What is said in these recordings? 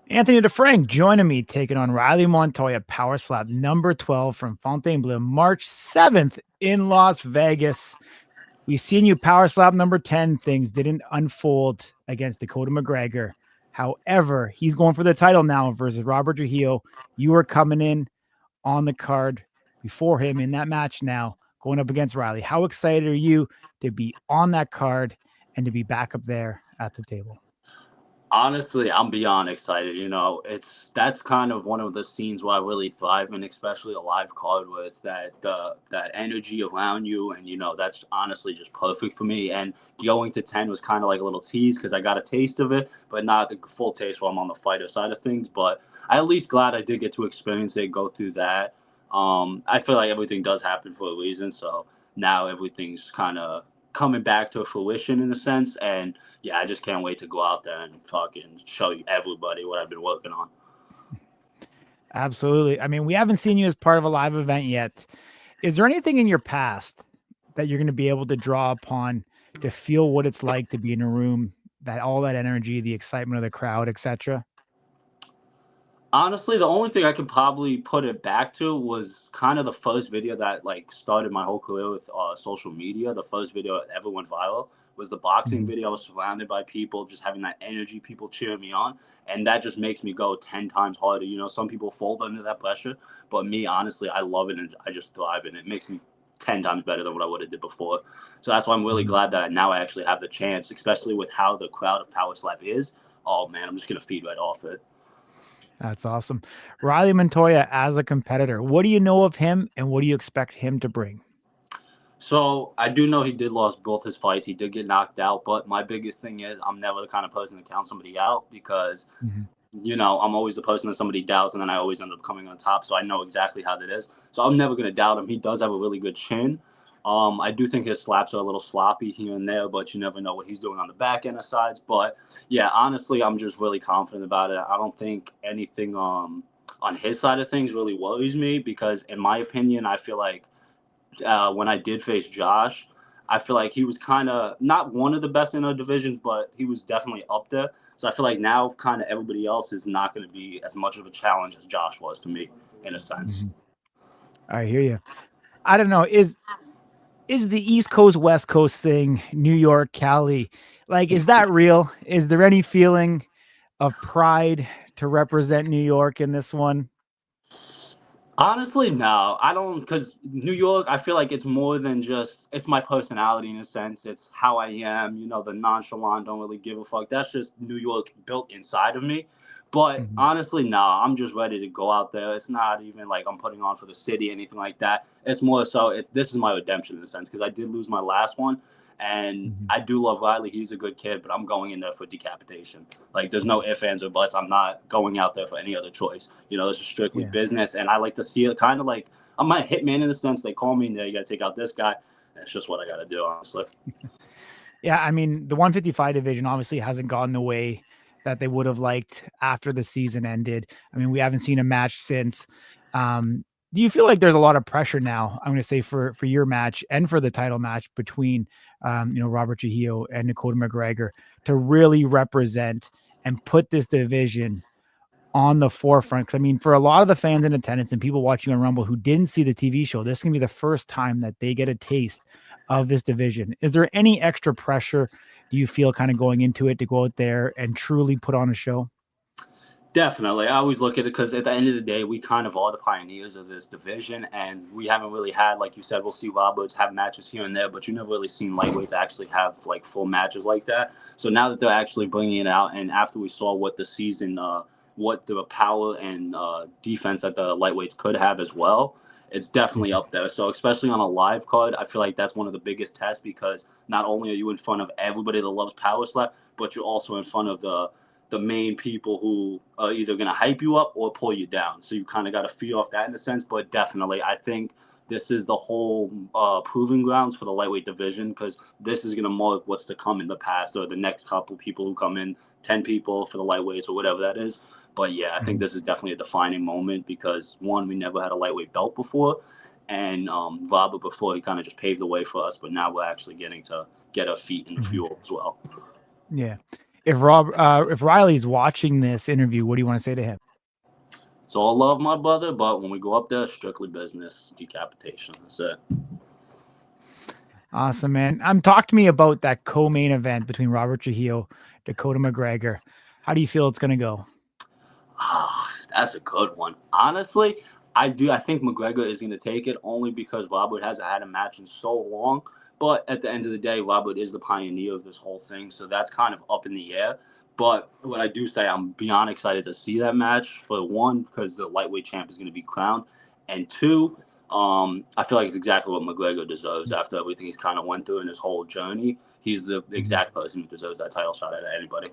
Anthony Defrank joining me, taking on Reiley Montoya, Power Slap number 12 from Fontainebleau, March 7th in Las Vegas. We seen you Power Slap number 10. Things didn't unfold against Dakota Mcgregor. However, he's going for the title now versus Robert Trujillo. You are coming in on the card before him in that match now, going up against Reiley. How excited are you to be on that card and to be back up there at the table? Honestly, I'm beyond excited. That's kind of one of the scenes where I really thrive in, especially a live card where it's that energy around you, and that's honestly just perfect for me. And going to 10 was kind of like a little tease because I got a taste of it, but not the full taste while I'm on the fighter side of things. But I at least glad I did get to experience it, go through that. I feel like everything does happen for a reason, so now everything's kind of coming back to fruition in a sense, and yeah, I just can't wait to go out there and fucking show you everybody what I've been working on. Absolutely. I mean, we haven't seen you as part of a live event yet. Is there anything in your past that you're going to be able to draw upon to feel what it's like to be in a room, that all that energy, the excitement of the crowd, etc.? Honestly, the only thing I could probably put it back to was kind of the first video that like started my whole career with social media. The first video that ever went viral was the boxing Mhm. video. I was surrounded by people, just having that energy, people cheering me on, and that just makes me go 10 times harder. Some people fold under that pressure, but me, honestly, I love it and I just thrive in it. It makes me 10 times better than what I would have did before. So that's why I'm really Mhm. glad that now I actually have the chance, especially with how the crowd of Power Slap is. Oh man, I'm just gonna feed right off it. That's awesome. Reiley Montoya as a competitor, what do you know of him and what do you expect him to bring? So I do know he did lose both his fights. He did get knocked out, but my biggest thing is I'm never the kind of person to count somebody out because Mhm. I'm always the person that somebody doubts, and then I always end up coming on top. So I know exactly how that is. So I'm never gonna doubt him. He does have a really good chin. I do think his slaps are a little sloppy here and there, but you never know what he's doing on the back end of sides. But yeah, honestly, I'm just really confident about it. I don't think anything on his side of things really worries me because, in my opinion, I feel like when I did face Josh, I feel like he was kind of not one of the best in our divisions, but he was definitely up there. So I feel like now kind of everybody else is not going to be as much of a challenge as Josh was to me, in a sense. Mhm. I hear you. I don't know. Is the East Coast West Coast thing, New York, Cali, like is that real? Is there any feeling of pride to represent New York in this one? Honestly, no, I don't, because New York, I feel like it's more than just, it's my personality in a sense. It's how I am, the nonchalant, don't really give a fuck. That's just New York built inside of me. But Mhm. honestly, no, I'm just ready to go out there. It's not even like I'm putting on for the city, anything like that. It's more so, this is my redemption in a sense, because I did lose my last one. And Mhm. I do love Riley. He's a good kid, but I'm going in there for decapitation. Like, there's no ifs, ands, or buts. I'm not going out there for any other choice. This is strictly Yeah. business, and I like to see it kind of like I'm a hitman in the sense they call me and they got to take out this guy. And it's just what I got to do, honestly. Yeah, I mean, the 155 division obviously hasn't gone the way that they would have liked after the season ended. I mean, we haven't seen a match since. Um, do you feel like there's a lot of pressure now? I'm going to say for your match and for the title match between Robert Trujillo and Dakota McGregor to really represent and put this division on the forefront. Because I mean, for a lot of the fans in attendance and people watching on Rumble who didn't see the TV show, this can be the first time that they get a taste of this division. Is there any extra pressure do you feel kind of going into it to go out there and truly put on a show? Definitely. I always look at it because at the end of the day, we kind of are the pioneers of this division, and we haven't really had, like you said, we'll see Roberts have matches here and there, but you never really seen lightweights actually have like full matches like that. So now that they're actually bringing it out, and after we saw what the season, what the power and defense that the lightweights could have as well, it's definitely Mhm. up there. So especially on a live card, I feel like that's one of the biggest tests because not only are you in front of everybody that loves power slap, but you're also in front of the main people who are either going to hype you up or pull you down. So you kind of got to feed off that in a sense. But definitely, I think this is the whole proving grounds for the lightweight division because this is going to mark what's to come in the past or the next couple people who come in, 10 people for the lightweights or whatever that is. But yeah, I think Mhm. this is definitely a defining moment because one, we never had a lightweight belt before. And Robert before he kind of just paved the way for us, but now we're actually getting to get our feet in the Mhm. fuel as well. Yeah. if Reiley's watching this interview, what do you want to say to him? It's all love, my brother, but when we go up there, strictly business, decapitation. That's it. Awesome, man. Talk to me about that co-main event between Robert Trujillo, Dakota McGregor. How do you feel it's going to go? That's a good one. Honestly, I think McGregor is going to take it only because Robert hasn't had a match in so long. But at the end of the day, Robert is the pioneer of this whole thing, so that's kind of up in the air. But what I do say, I'm beyond excited to see that match. For one, because the lightweight champ is going to be crowned, and two, I feel like it's exactly what McGregor deserves after everything he's kind of went through in his whole journey. He's the exact person who deserves that title shot at anybody.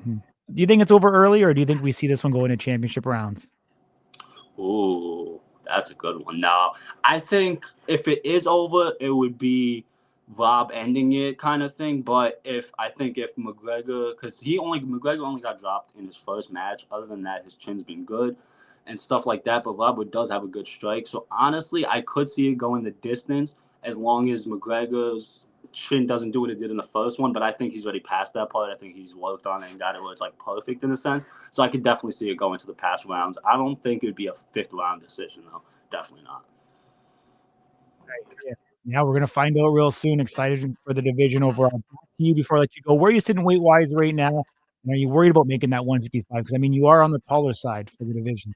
Do you think it's over early, or do you think we see this one go into championship rounds? Ooh, that's a good one. Now, I think if it is over, it would be Rob ending it kind of thing. But if McGregor, because McGregor only got dropped in his first match. Other than that, his chin's been good and stuff like that. But Robert does have a good strike. So honestly, I could see it going the distance as long as McGregor's chin doesn't do what it did in the first one. But I think he's already past that part. I think he's worked on it and got it where it's like perfect in a sense. So I could definitely see it going to the past rounds. I don't think it would be a fifth round decision though. Definitely not. Yeah, we're gonna find out real soon. Excited for the division overall. Back to you before I let you go. Where are you sitting weight wise right now? And are you worried about making that 155? Because I mean, you are on the taller side for the division.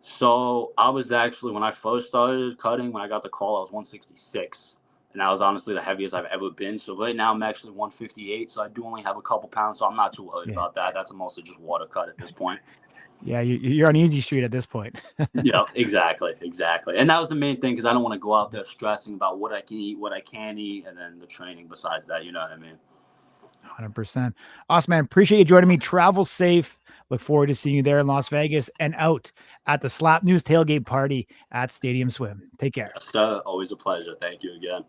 So I was actually, when I first started cutting, when I got the call, I was 166. And that was honestly the heaviest I've ever been. So right now I'm actually 158. So I do only have a couple pounds. So I'm not too worried about that. That's mostly just water cut at this point. Yeah, you're on easy street at this point. Yeah, exactly. And that was the main thing because I don't want to go out there stressing about what I can eat, what I can't eat, and then the training besides that. You know what I mean? 100%. Awesome, man. Appreciate you joining me. Travel safe. Look forward to seeing you there in Las Vegas and out at the Slap News tailgate party at Stadium Swim. Take care. Yes, sir. Always a pleasure. Thank you again.